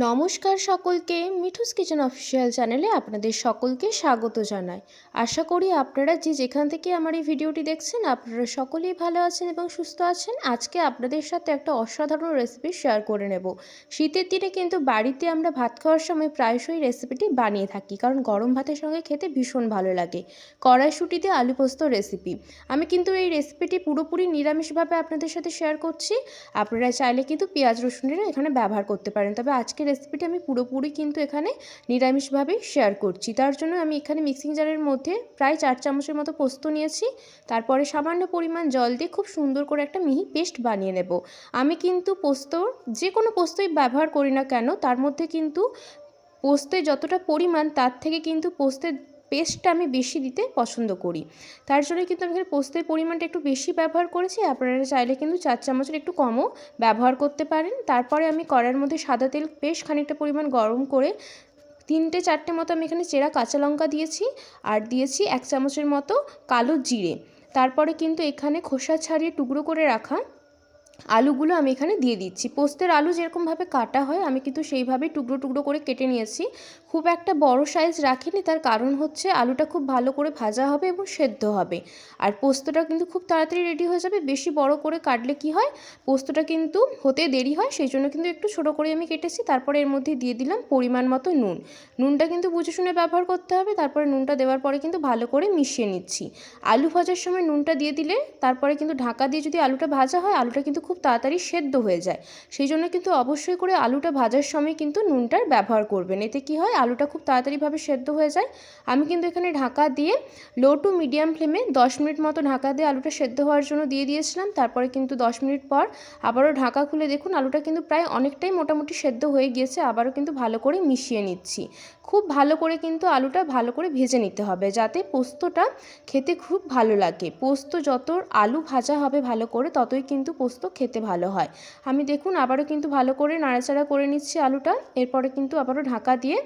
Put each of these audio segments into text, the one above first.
নমস্কার সকলকে, Mithu's kitchen official চ্যানেলে আপনাদের সকলকে স্বাগত জানাই। আশা করি আপনারা যেখান থেকে আমার এই ভিডিওটি দেখছেন আপনারা সকলেই ভালো আছেন এবং সুস্থ আছেন। আজকে আপনাদের সাথে একটা অসাধারণ রেসিপি শেয়ার করে নেব। শীতের দিনে কিন্তু বাড়িতে আমরা ভাত খাওয়ার সময় প্রায়শই রেসিপিটি বানিয়ে থাকি, কারণ গরম ভাতের সঙ্গে খেতে ভীষণ ভালো লাগে। কড়াইশুঁটিতে আলু পোস্ত রেসিপি। আমি কিন্তু এই রেসিপিটি পুরোপুরি নিরামিষভাবে আপনাদের সাথে শেয়ার করছি। আপনারা চাইলে কিন্তু পেঁয়াজ রসুনেরও এখানে ব্যবহার করতে পারেন, তবে আজকে রেসিপিটা আমি পুরোপুরি কিন্তু এখানে নিরামিষভাবেই শেয়ার করছি। তার জন্য আমি এখানে মিক্সিং জারের মধ্যে প্রায় 4 চামচের মতো পোস্ত নিয়েছি। তারপরে সামান্য পরিমাণ জল দিয়ে খুব সুন্দর করে একটা মিহি পেস্ট বানিয়ে নেব। আমি কিন্তু যে কোনো পোস্তই ব্যবহার করি না কেন, তার মধ্যে কিন্তু পোস্তের যতটা পরিমাণ তার থেকে কিন্তু পোস্তের পেস্টটা আমি বেশি দিতে পছন্দ করি। তার জন্য কিন্তু আমি এখানে পোস্তের পরিমাণটা একটু বেশি ব্যবহার করেছি। আপনারা চাইলে কিন্তু 4 চামচের একটু কমও ব্যবহার করতে পারেন। তারপরে আমি কড়াইয়ের মধ্যে সাদা তেল বেশ খানিকটা পরিমাণ গরম করে 3-4টে মতো আমি এখানে চেরা কাঁচা লঙ্কা দিয়েছি, আর দিয়েছি 1 চামচের মতো কালো জিরে। তারপরে কিন্তু এখানে খোসা ছাড়িয়ে টুকরো করে রাখা আলুগুলো আমি এখানে দিয়ে দিচ্ছি। পোস্তের আলু যেরকমভাবে কাটা হয় আমি কিন্তু সেইভাবেই টুকরো টুকরো করে কেটে নিয়েছি। খুব একটা বড় সাইজ রাখিনি, তার কারণ হচ্ছে আলুটা খুব ভালো করে ভাজা হবে এবং সেদ্ধ হবে, আর পোস্তটা কিন্তু খুব তাড়াতাড়ি রেডি হয়ে যাবে। বেশি বড় করে কাটলে কি হয়, পোস্তটা কিন্তু হতে দেরি হয়, সেই জন্য কিন্তু একটু ছোটো করে আমি কেটেছি। তারপরে এর মধ্যে দিয়ে দিলাম পরিমাণ মতো নুন। নুনটা কিন্তু বুঝে শুনে ব্যবহার করতে হবে। তারপরে নুনটা দেওয়ার পরে কিন্তু ভালো করে মিশিয়ে নিচ্ছি। আলু ভাজার সময় নুনটা দিয়ে দিলে তারপরে কিন্তু ঢাকা দিয়ে যদি আলুটা ভাজা হয়, আলুটা কিন্তু খুব তাড়াতাড়ি সেদ্ধ হয়ে যায়। সেই জন্য কিন্তু অবশ্যই করে আলুটা ভাজার সময় কিন্তু নুনটার ব্যবহার করবেন। এতে কি হয়, আলুটা খুব তাড়াতাড়িভাবে সেদ্ধ হয়ে যায়। আমি কিন্তু এখানে ঢাকা দিয়ে লো টু মিডিয়াম ফ্লেমে 10 মিনিট মতো ঢাকা দিয়ে আলুটা সেদ্ধ হওয়ার জন্য দিয়ে দিয়েছিলাম। তারপরে কিন্তু 10 মিনিট পর আবারও ঢাকা খুলে দেখুন আলুটা কিন্তু প্রায় অনেকটাই মোটামুটি সেদ্ধ হয়ে গিয়েছে। আবারও কিন্তু ভালো করে মিশিয়ে নিচ্ছি। খুব ভালো করে কিন্তু আলুটা ভালো করে ভেজে নিতে হবে, যাতে পোস্তটা খেতে খুব ভালো লাগে। পোস্ত যত আলু ভাজা হবে ভালো করে, ততই কিন্তু পোস্ত খেতে ভালো হয়। আমি দেখুন আবারও কিন্তু ভালো করে নাড়াচাড়া করে নিচ্ছি আলুটা। এরপরে কিন্তু আবারও ঢাকা দিয়ে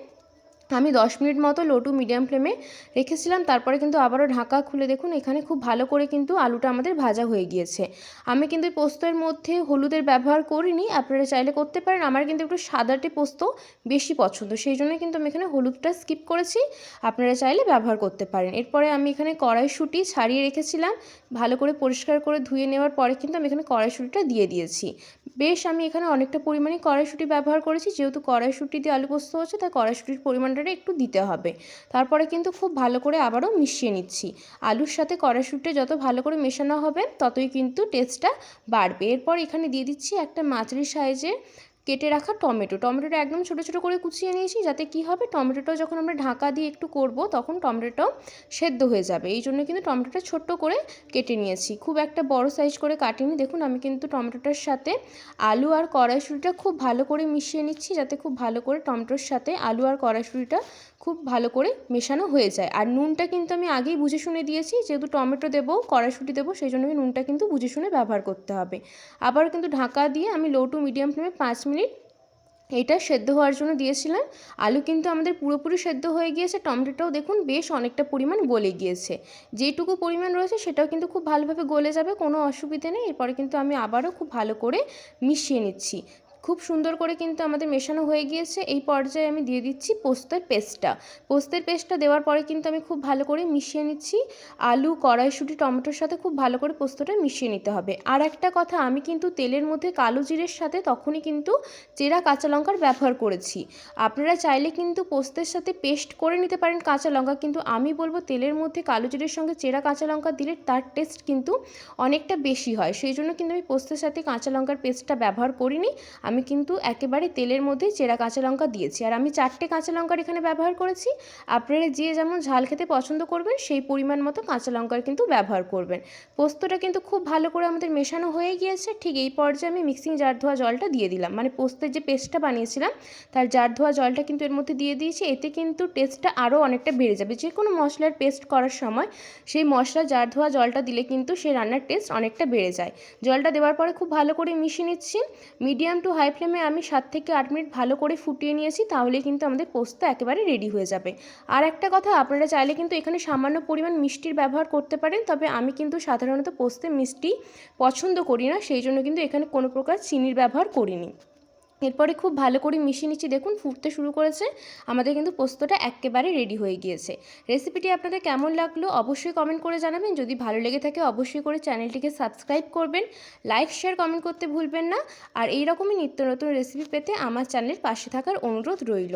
আমি 10 মিনিট মতো লো টু মিডিয়াম ফ্লেমে রেখেছিলাম। তারপরে কিন্তু আবারও ঢাকা খুলে দেখুন এখানে খুব ভালো করে কিন্তু আলুটা আমাদের ভাজা হয়ে গিয়েছে। আমি কিন্তু পোস্তের মধ্যে হলুদের ব্যবহার করিনি, আপনারা চাইলে করতে পারেন। আমার কিন্তু একটু সাদাটে পোস্ত বেশি পছন্দ, সেই জন্য কিন্তু আমি এখানে হলুদটা স্কিপ করেছি। আপনারা চাইলে ব্যবহার করতে পারেন। এরপরে আমি এখানে কড়াইশুঁটি ছাড়িয়ে রেখেছিলাম, ভালো করে পরিষ্কার করে ধুয়ে নেওয়ার পরে কিন্তু আমি এখানে কড়াইশুঁটিটা দিয়ে দিয়েছি। বেশ আমি এখানে অনেকটা পরিমাণে কড়াইশুঁটি ব্যবহার করেছি, যেহেতু কড়াইশুঁটি দিয়ে আলু পোস্ত হচ্ছে তাই কড়াইশুঁটির পরিমাণটা একটু দিতে হবে। তারপরে কিন্তু খুব ভালো করে আবারও মিশিয়ে নিচ্ছি। আলুর সাথে কড়াইশুঁটিটা যত ভালো করে মেশানো হবে ততই কিন্তু টেস্টটা বাড়বে। এরপর এখানে দিয়ে দিচ্ছি একটা মাঝারি সাইজের কেটে রাখা টমেটোটা একদম ছোটো ছোটো করে কুচিয়ে নিয়েছি, যাতে কি হবে, টমেটোটা যখন আমরা ঢাকা দিয়ে একটু করব তখন টমেটোটাও সেদ্ধ হয়ে যাবে। এই জন্য কিন্তু টমেটোটা ছোট্ট করে কেটে নিয়েছি, খুব একটা বড় সাইজ করে কাটিনি। দেখুন আমি কিন্তু টমেটোটার সাথে আলু আর কড়াইশুঁটিটা খুব ভালো করে মিশিয়ে নিচ্ছি, যাতে খুব ভালো করে টমেটোর সাথে আলু আর কড়াইশুঁটিটা খুব ভালো করে মেশানো হয়ে যায়। আর নুনটা কিন্তু আমি আগেই বুঝে শুনে দিয়েছি, যেহেতু টমেটো দেবো কড়াইশুঁটি দেবো, সেই জন্য নুনটা কিন্তু বুঝে শুনে ব্যবহার করতে হবে। আবার কিন্তু ঢাকা দিয়ে আমি লো টু মিডিয়াম ফ্লেমে 5 মিনিট এটা সেদ্ধ হওয়ার জন্য দিয়েছিলাম। আলু কিন্তু আমাদের পুরোপুরি সেদ্ধ হয়ে গিয়েছে, টমেটোটাও দেখুন বেশ অনেকটা পরিমাণ গলে গিয়েছে। যেটুকু পরিমাণ রয়েছে সেটাও কিন্তু খুব ভালোভাবে গলে যাবে, কোনো অসুবিধে নেই। এরপরে কিন্তু আমি আবারও খুব ভালো করে মিশিয়ে নিচ্ছি। খুব সুন্দর করে কিন্তু আমাদের মেশানো হয়ে গিয়েছে। এই পর্যায়ে আমি দিয়ে দিচ্ছি পোস্তের পেস্টটা দেওয়ার পরে কিন্তু আমি খুব ভালো করে মিশিয়ে নিচ্ছি। আলু, কড়াইশুঁটি, টমেটোর সাথে খুব ভালো করে পোস্তটা মিশিয়ে নিতে হবে। আর একটা কথা, আমি কিন্তু তেলের মধ্যে কালো জিরের সাথে তখনই কিন্তু চেরা কাঁচা লঙ্কার ব্যবহার করেছি। আপনারা চাইলে কিন্তু পোস্তের সাথে পেস্ট করে নিতে পারেন কাঁচা লঙ্কা, কিন্তু আমি বলবো তেলের মধ্যে কালো জিরের সঙ্গে চেরা কাঁচা লঙ্কা দিলে তার টেস্ট কিন্তু অনেকটা বেশি হয়। সেই জন্য কিন্তু আমি পোস্তের সাথে কাঁচা লঙ্কার পেস্টটা ব্যবহার করিনি, আমি কিন্তু একেবারে তেলের মধ্যে চেরা কাঁচা লঙ্কা দিয়েছি। আর আমি 4টে কাঁচা লঙ্কার এখানে ব্যবহার করেছি। আপনারা যে যেমন ঝাল খেতে পছন্দ করবেন সেই পরিমাণ মতো কাঁচা লঙ্কার কিন্তু ব্যবহার করবেন। পোস্তটা কিন্তু খুব ভালো করে আমাদের মেশানো হয়ে গিয়েছে। ঠিক এই পর্যায়ে আমি মিক্সিং জার ধোয়া জলটা দিয়ে দিলাম, মানে পোস্তের যে পেস্টটা বানিয়েছিলাম তার জার ধোয়া জলটা কিন্তু এর মধ্যে দিয়ে দিয়েছি। এতে কিন্তু টেস্টটা আরও অনেকটা বেড়ে যাবে। যে কোনো মশলার পেস্ট করার সময় সেই মশলা জার ধোয়া জলটা দিলে কিন্তু সেই রান্নার টেস্ট অনেকটা বেড়ে যায়। জলটা দেওয়ার পরে খুব ভালো করে মিশিয়ে নিচ্ছি। মিডিয়াম টু হাই ফ্লেমে আমি 7 থেকে 8 মিনিট ভালো করে ফুটিয়ে নিয়েছি, তাহলে কিন্তু আমাদের পোস্ত একেবারে রেডি হয়ে যাবে। আর একটা কথা, আপনারা চাইলে কিন্তু এখানে সামান্য পরিমাণ মিষ্টির ব্যবহার করতে পারেন, তবে আমি কিন্তু সাধারণত পোস্তে মিষ্টি পছন্দ করি না, সেই জন্য কিন্তু এখানে কোনো প্রকার চিনির ব্যবহার করিনি। এরপরে খুব ভালো করে মিশিয়ে নিচ্ছি। দেখুন ফুটতে শুরু করেছে। আমাদের কিন্তু পোস্তটা এক্কেবারে রেডি হয়ে গিয়েছে। রেসিপিটি আপনাদের কেমন লাগলো অবশ্যই কমেন্ট করে জানাবেন। যদি ভালো লেগে থাকে অবশ্যই করে চ্যানেলটিকে সাবস্ক্রাইব করবেন। লাইক, শেয়ার, কমেন্ট করতে ভুলবেন না। আর এই রকমই নিত্য নতুন রেসিপি পেতে আমার চ্যানেলের পাশে থাকার অনুরোধ রইল।